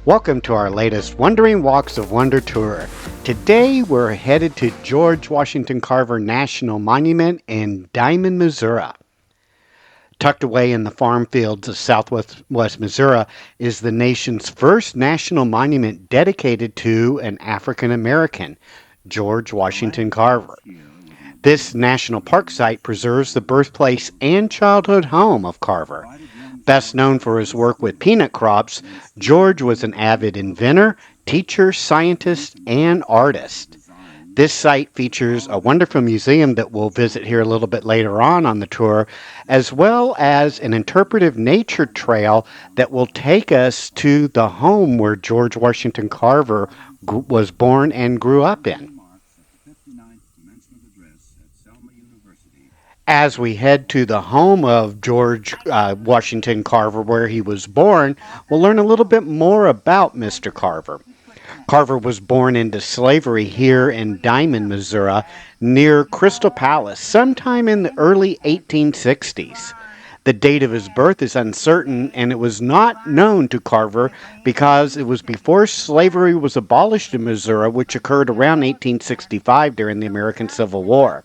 Welcome to our latest Wandering Walks of Wonder tour. Today we're headed to George Washington Carver National Monument in Diamond, Missouri. Tucked away in the farm fields of southwest Missouri is the nation's first national monument dedicated to an African American, George Washington Carver. This national park site preserves the birthplace and childhood home of Carver. Best known for his work with peanut crops, George was an avid inventor, teacher, scientist, and artist. This site features a wonderful museum that we'll visit here a little bit later on the tour, as well as an interpretive nature trail that will take us to the home where George Washington Carver was born and grew up in. As we head to the home of George Washington Carver, where he was born, we'll learn a little bit more about Mr. Carver. Carver was born into slavery here in Diamond, Missouri, near Crystal Palace, sometime in the early 1860s. The date of his birth is uncertain, and it was not known to Carver because it was before slavery was abolished in Missouri, which occurred around 1865 during the American Civil War.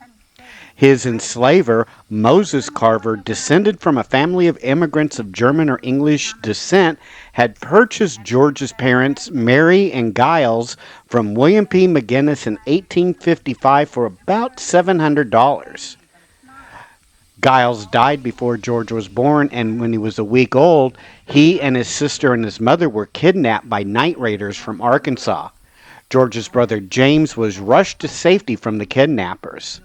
His enslaver, Moses Carver, descended from a family of immigrants of German or English descent, had purchased George's parents, Mary and Giles, from William P. McGinnis in 1855 for about $700. Giles died before George was born, and when he was a week old, he and his sister and his mother were kidnapped by night raiders from Arkansas. George's brother James was rushed to safety from the kidnappers.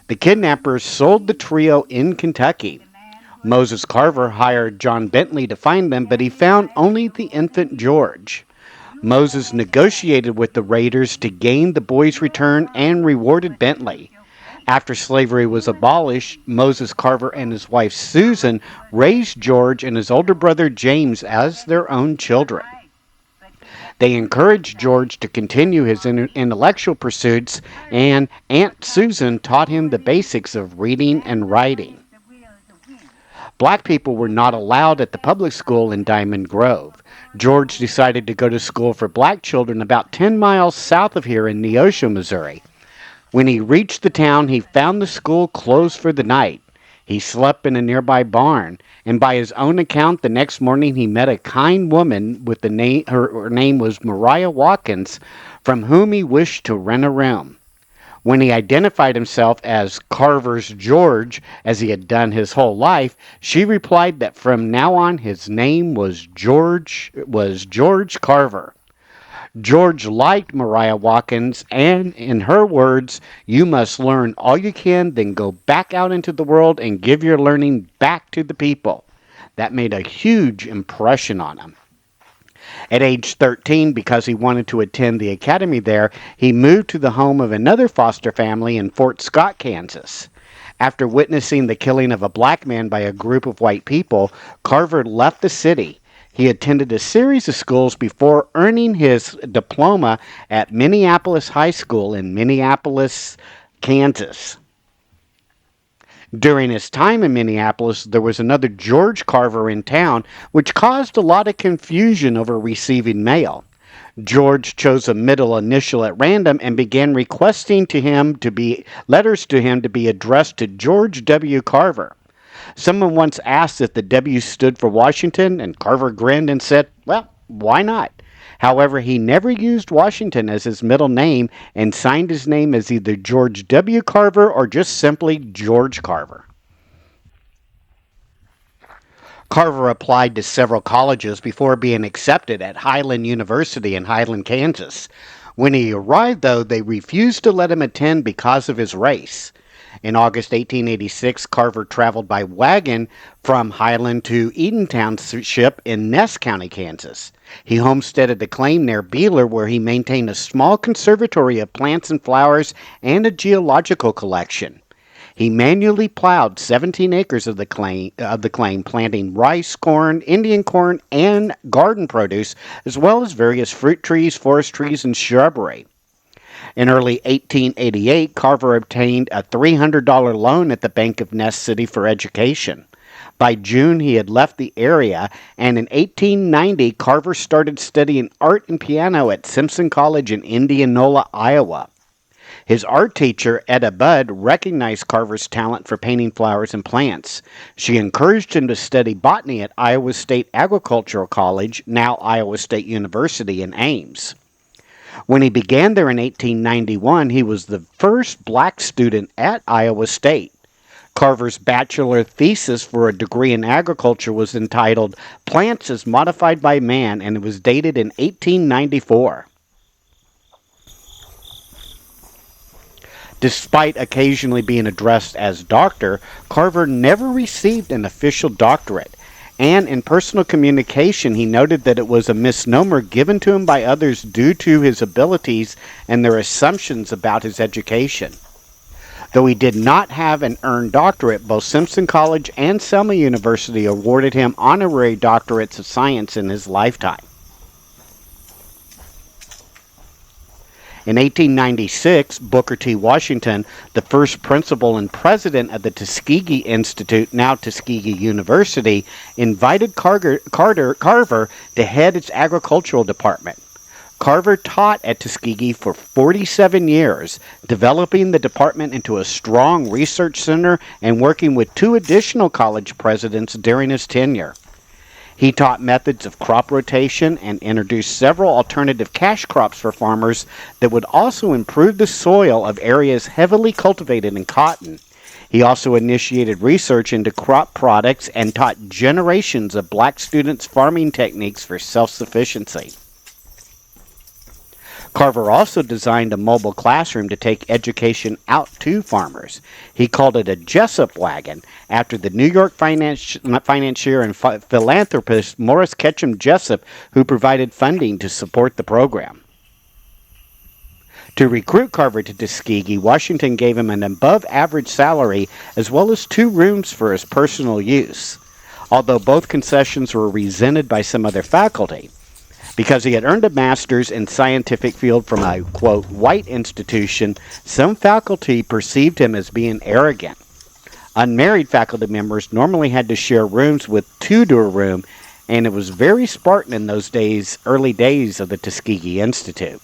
The kidnappers sold the trio in Kentucky. Moses Carver hired John Bentley to find them, but he found only the infant George. Moses negotiated with the raiders to gain the boy's return and rewarded Bentley. After slavery was abolished, Moses Carver and his wife Susan raised George and his older brother James as their own children. They encouraged George to continue his intellectual pursuits, and Aunt Susan taught him the basics of reading and writing. Black people were not allowed at the public school in Diamond Grove. George decided to go to school for black children about 10 miles south of here in Neosho, Missouri. When he reached the town, he found the school closed for the night. He slept in a nearby barn, and by his own account, the next morning he met a kind woman with the name. Her name was Mariah Watkins, from whom he wished to rent a room. When he identified himself as Carver's George, as he had done his whole life, she replied that from now on his name was George Carver. George liked Mariah Watkins, and in her words, "You must learn all you can, then go back out into the world and give your learning back to the people." That made a huge impression on him. At age 13, because he wanted to attend the academy there, he moved to the home of another foster family in Fort Scott, Kansas. After witnessing the killing of a black man by a group of white people, Carver left the city. He attended a series of schools before earning his diploma at Minneapolis High School in Minneapolis, Kansas. During his time in Minneapolis, there was another George Carver in town, which caused a lot of confusion over receiving mail. George chose a middle initial at random and began requesting letters to him to be addressed to George W. Carver. Someone once asked if the W stood for Washington, and Carver grinned and said, well, why not? However, he never used Washington as his middle name and signed his name as either George W. Carver or just simply George Carver. Carver applied to several colleges before being accepted at Highland University in Highland, Kansas. When he arrived, though, they refused to let him attend because of his race. In August 1886, Carver traveled by wagon from Highland to Eden Township in Ness County, Kansas. He homesteaded the claim near Beeler, where he maintained a small conservatory of plants and flowers and a geological collection. He manually plowed 17 acres of the claim, planting rice, corn, Indian corn, and garden produce, as well as various fruit trees, forest trees, and shrubbery. In early 1888, Carver obtained a $300 loan at the Bank of Ness City for education. By June, he had left the area, and in 1890, Carver started studying art and piano at Simpson College in Indianola, Iowa. His art teacher, Etta Budd, recognized Carver's talent for painting flowers and plants. She encouraged him to study botany at Iowa State Agricultural College, now Iowa State University in Ames. When he began there in 1891, he was the first black student at Iowa State. Carver's bachelor thesis for a degree in agriculture was entitled Plants as Modified by Man, and it was dated in 1894. Despite occasionally being addressed as doctor, Carver never received an official doctorate, and in personal communication he noted that it was a misnomer given to him by others due to his abilities and their assumptions about his education. Though he did not have an earned doctorate, both Simpson College and Selma University awarded him honorary doctorates of science in his lifetime. In 1896, Booker T. Washington, the first principal and president of the Tuskegee Institute, now Tuskegee University, invited Carver to head its agricultural department. Carver taught at Tuskegee for 47 years, developing the department into a strong research center and working with 2 additional college presidents during his tenure. He taught methods of crop rotation and introduced several alternative cash crops for farmers that would also improve the soil of areas heavily cultivated in cotton. He also initiated research into crop products and taught generations of black students farming techniques for self-sufficiency. Carver also designed a mobile classroom to take education out to farmers. He called it a Jessup wagon, after the New York financier and philanthropist Morris Ketchum Jessup, who provided funding to support the program. To recruit Carver to Tuskegee, Washington gave him an above-average salary as well as 2 rooms for his personal use, although both concessions were resented by some other faculty. Because he had earned a master's in scientific field from a, quote, white institution, some faculty perceived him as being arrogant. Unmarried faculty members normally had to share rooms with 2 to a room, and it was very Spartan in those days, early days of the Tuskegee Institute.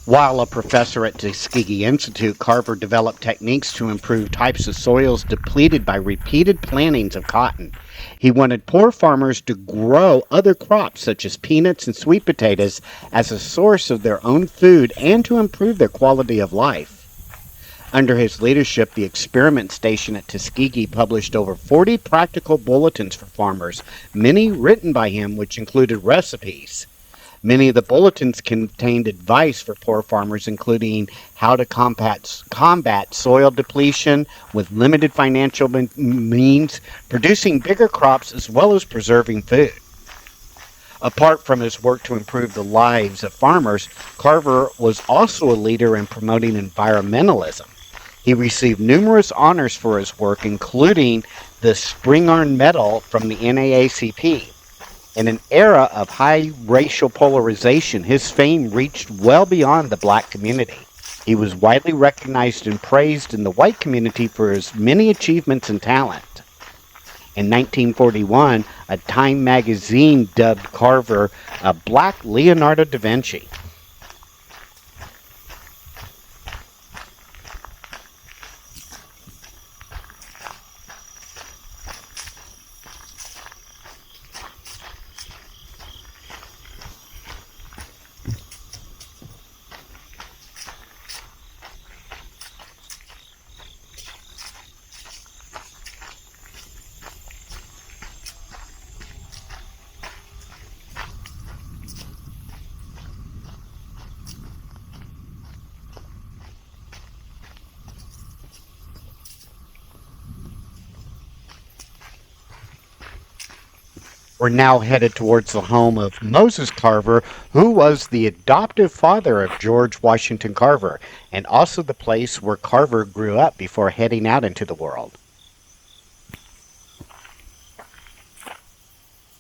While a professor at Tuskegee Institute, Carver developed techniques to improve types of soils depleted by repeated plantings of cotton. He wanted poor farmers to grow other crops such as peanuts and sweet potatoes as a source of their own food and to improve their quality of life. Under his leadership, the experiment station at Tuskegee published over 40 practical bulletins for farmers, many written by him, which included recipes. Many of the bulletins contained advice for poor farmers, including how to combat soil depletion with limited financial means, producing bigger crops, as well as preserving food. Apart from his work to improve the lives of farmers, Carver was also a leader in promoting environmentalism. He received numerous honors for his work, including the Spingarn Medal from the NAACP. In an era of high racial polarization, his fame reached well beyond the black community. He was widely recognized and praised in the white community for his many achievements and talent. In 1941, a Time magazine dubbed Carver a Black Leonardo da Vinci. We're now headed towards the home of Moses Carver, who was the adoptive father of George Washington Carver, and also the place where Carver grew up before heading out into the world.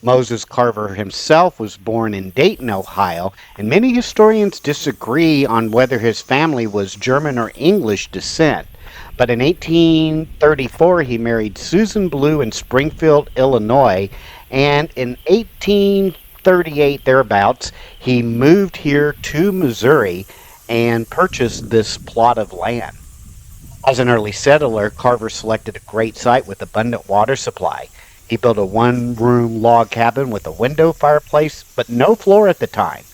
Moses Carver himself was born in Dayton, Ohio, and many historians disagree on whether his family was German or English descent. But in 1834, he married Susan Blue in Springfield, Illinois, and in 1838, thereabouts, he moved here to Missouri and purchased this plot of land. As an early settler, Carver selected a great site with abundant water supply. He built a one-room log cabin with a window fireplace, but no floor at the time.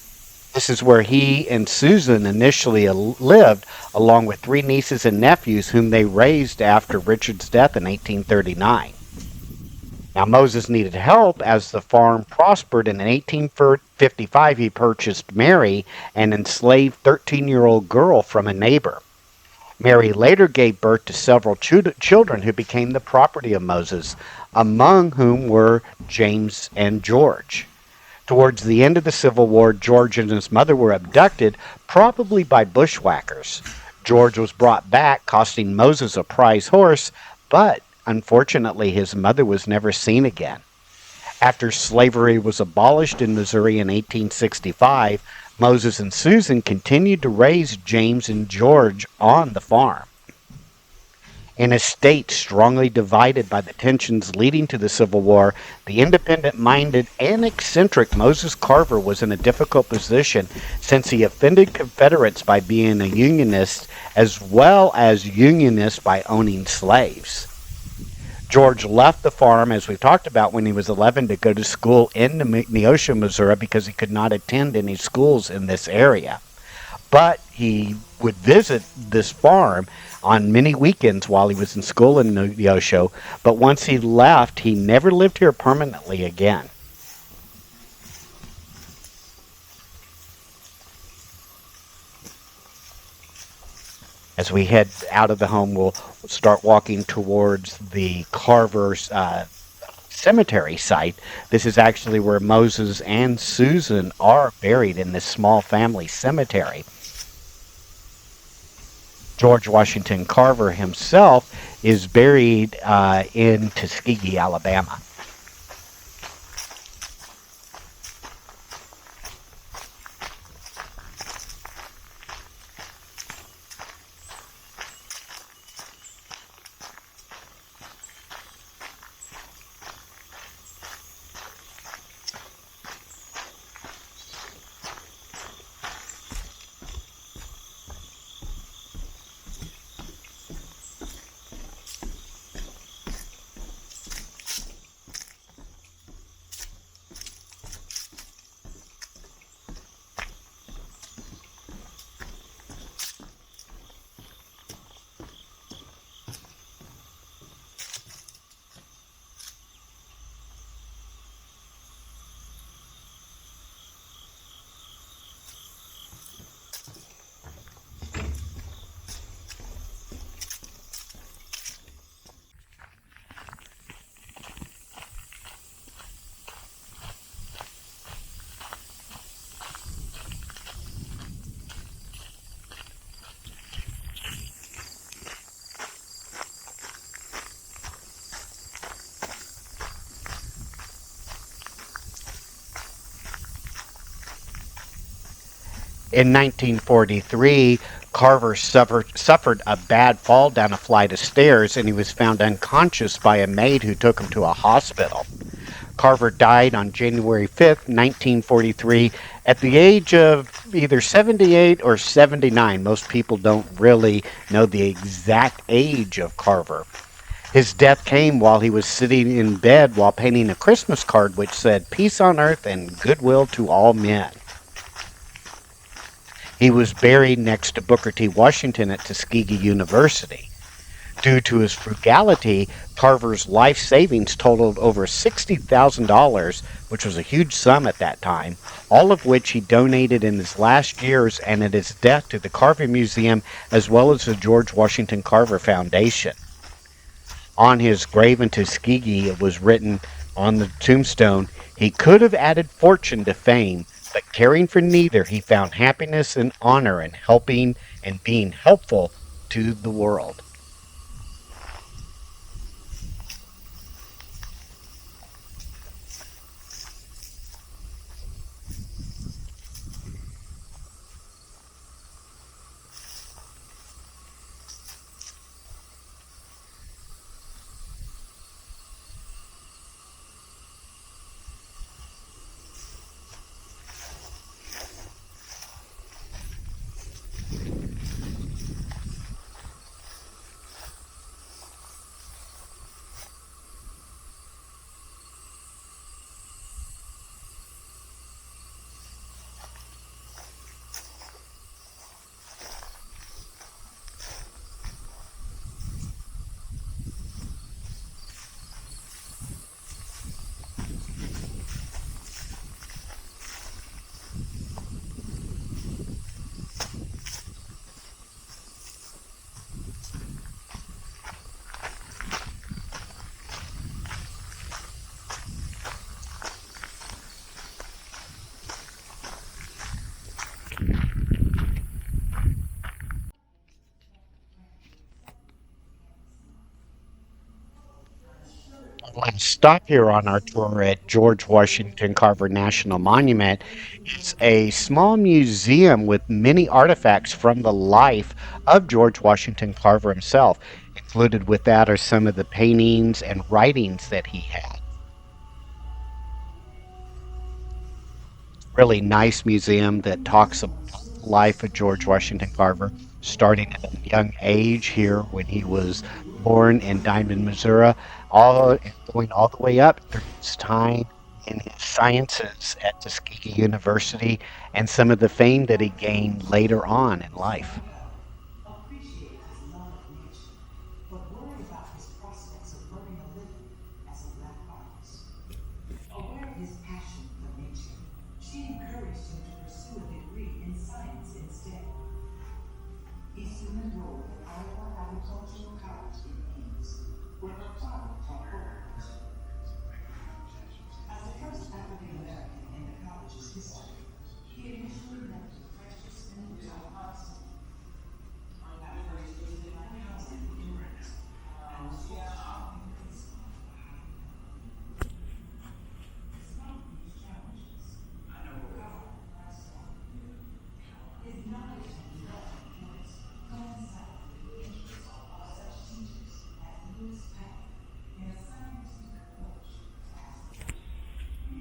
This is where he and Susan initially lived, along with three nieces and nephews whom they raised after Richard's death in 1839. Now, Moses needed help as the farm prospered, and in 1855 he purchased Mary, an enslaved 13-year-old girl, from a neighbor. Mary later gave birth to several children who became the property of Moses, among whom were James and George. Towards the end of the Civil War, George and his mother were abducted, probably by bushwhackers. George was brought back, costing Moses a prize horse, but unfortunately his mother was never seen again. After slavery was abolished in Missouri in 1865, Moses and Susan continued to raise James and George on the farm. In a state strongly divided by the tensions leading to the Civil War, the independent-minded and eccentric Moses Carver was in a difficult position since he offended Confederates by being a Unionist as well as Unionist by owning slaves. George left the farm, as we've talked about, when he was 11 to go to school in Neosho, Missouri, because he could not attend any schools in this area. But he would visit this farm on many weekends while he was in school in Neosho. But once he left, he never lived here permanently again. As we head out of the home, we'll start walking towards the Carver's cemetery site. This is actually where Moses and Susan are buried, in this small family cemetery. George Washington Carver himself is buried in Tuskegee, Alabama. In 1943, Carver suffered a bad fall down a flight of stairs, and he was found unconscious by a maid who took him to a hospital. Carver died on January 5th, 1943, at the age of either 78 or 79. Most people don't really know the exact age of Carver. His death came while he was sitting in bed while painting a Christmas card which said, "Peace on earth and goodwill to all men." He was buried next to Booker T. Washington at Tuskegee University. Due to his frugality, Carver's life savings totaled over $60,000, which was a huge sum at that time, all of which he donated in his last years and at his death to the Carver Museum as well as the George Washington Carver Foundation. On his grave in Tuskegee, it was written on the tombstone, "He could have added fortune to fame, but caring for neither, he found happiness and honor in helping and being helpful to the world." Last stop here on our tour at George Washington Carver National Monument is a small museum with many artifacts from the life of George Washington Carver himself. Included with that are some of the paintings and writings that he had. Really nice museum that talks about the life of George Washington Carver, starting at a young age here when he was born in Diamond, Missouri, all and going all the way up through his time in his sciences at Tuskegee University and some of the fame that he gained later on in life. Appreciate his love of nature, but worried about his prospects of earning a living as a black artist. Aware of his passion for nature, she encouraged him to pursue a degree in science instead. He soon enrolled at Iowa Agricultural College in Ames, where her father taught horticulture. As the first African American in the college's history, he initially met the precious and Johnson. At first, he denied housing immigrants and was forced to despite these challenges. His knowledge and development skills coincide with the interests of such teachers as Lewis Pack in a scientific approach to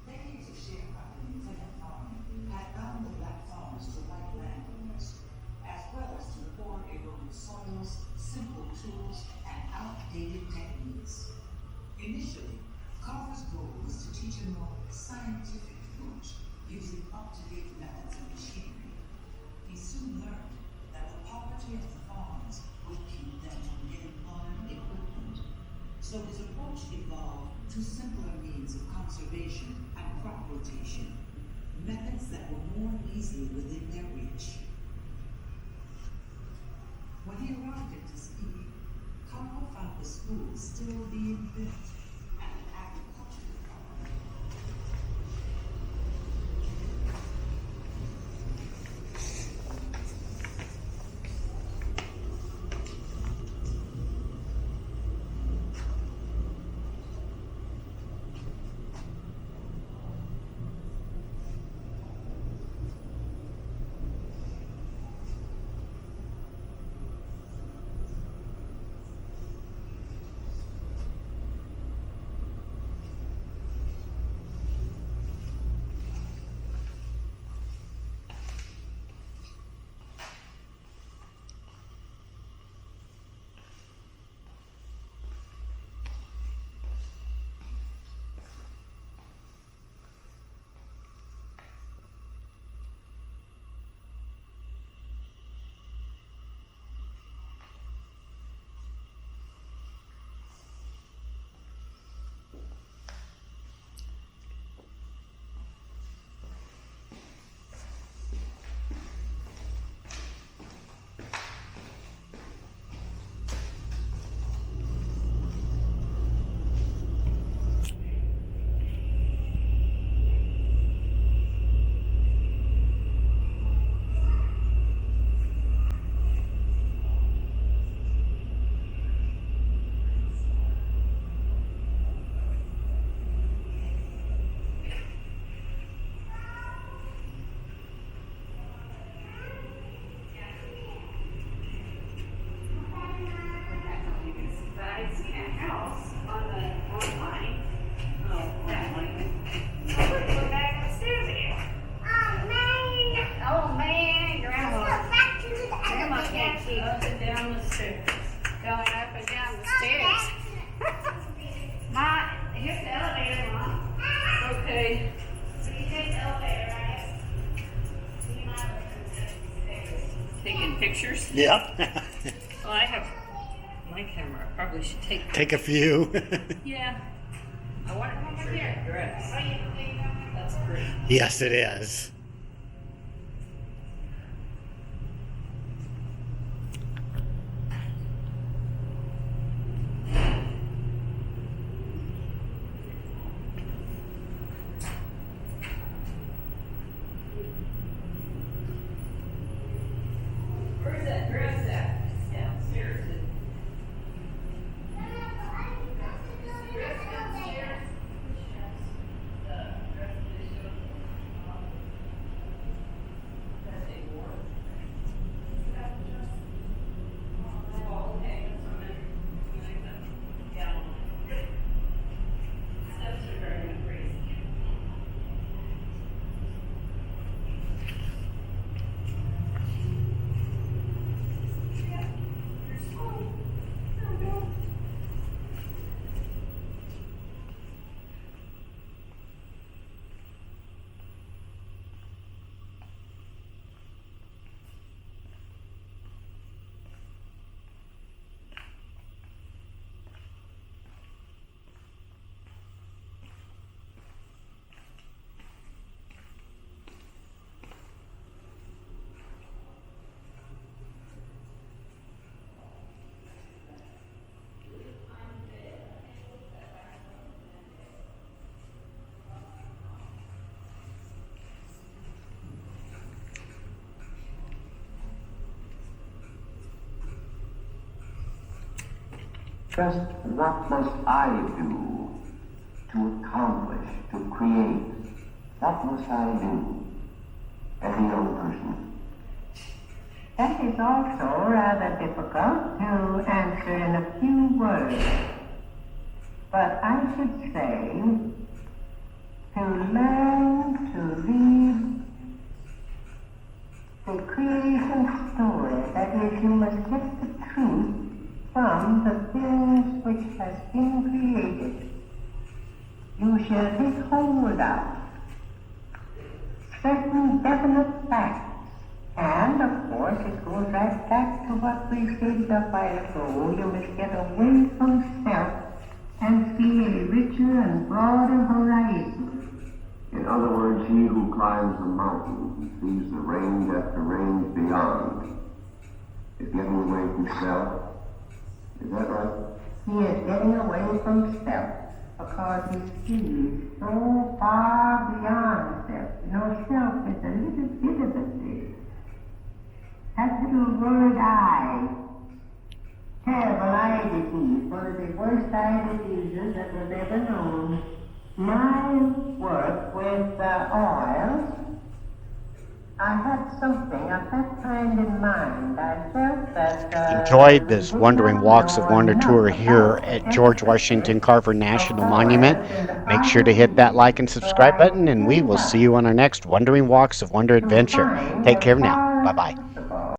decades of sharecropping and tenant farming had bound the black farmers to white landowners, as well as to poor eroded soils, simple tools, and outdated techniques. Initially, Carver's goal was to teach a more scientific approach using up-to-date methods of machinery. He soon learned that the poverty of the farmers would keep them from getting modern equipment. So his approach evolved to simpler means of conservation and crop rotation, methods that were more easily within their reach. When he arrived at Tuskegee, Carver found the school still being built and an agricultural colony. Okay. Taking pictures? Yep. Well, I have my camera. I probably should take. Take a few. Yeah. I want to picture that dress. That's pretty. Yes, it is. Where's that dress at? Downstairs. Just what must I do to accomplish, to create? What must I do as a young person? That is also rather difficult to answer in a few words. But I should say, to learn to read the creation story. That is, you must get the truth from the things which has been created. You shall take hold of certain definite facts. And, of course, it goes right back to what we stated a while ago. You must get away from self and see a richer and broader horizon. In other words, he who climbs the mountain and sees the range after range beyond is getting away from self. Is that right? He is getting away from self because he sees so far beyond self. You know, self is a little bit of a thing. That little word I, terrible eye disease, one of the worst eye diseases that was ever known. My work with oils, I had something of that kind in mind. I felt that... Enjoyed this Wandering Walks of Wonder tour here at George Washington Carver National Monument. Make sure to hit that like and subscribe button, and we will see you on our next Wandering Walks of Wonder adventure. Take care now. Bye-bye.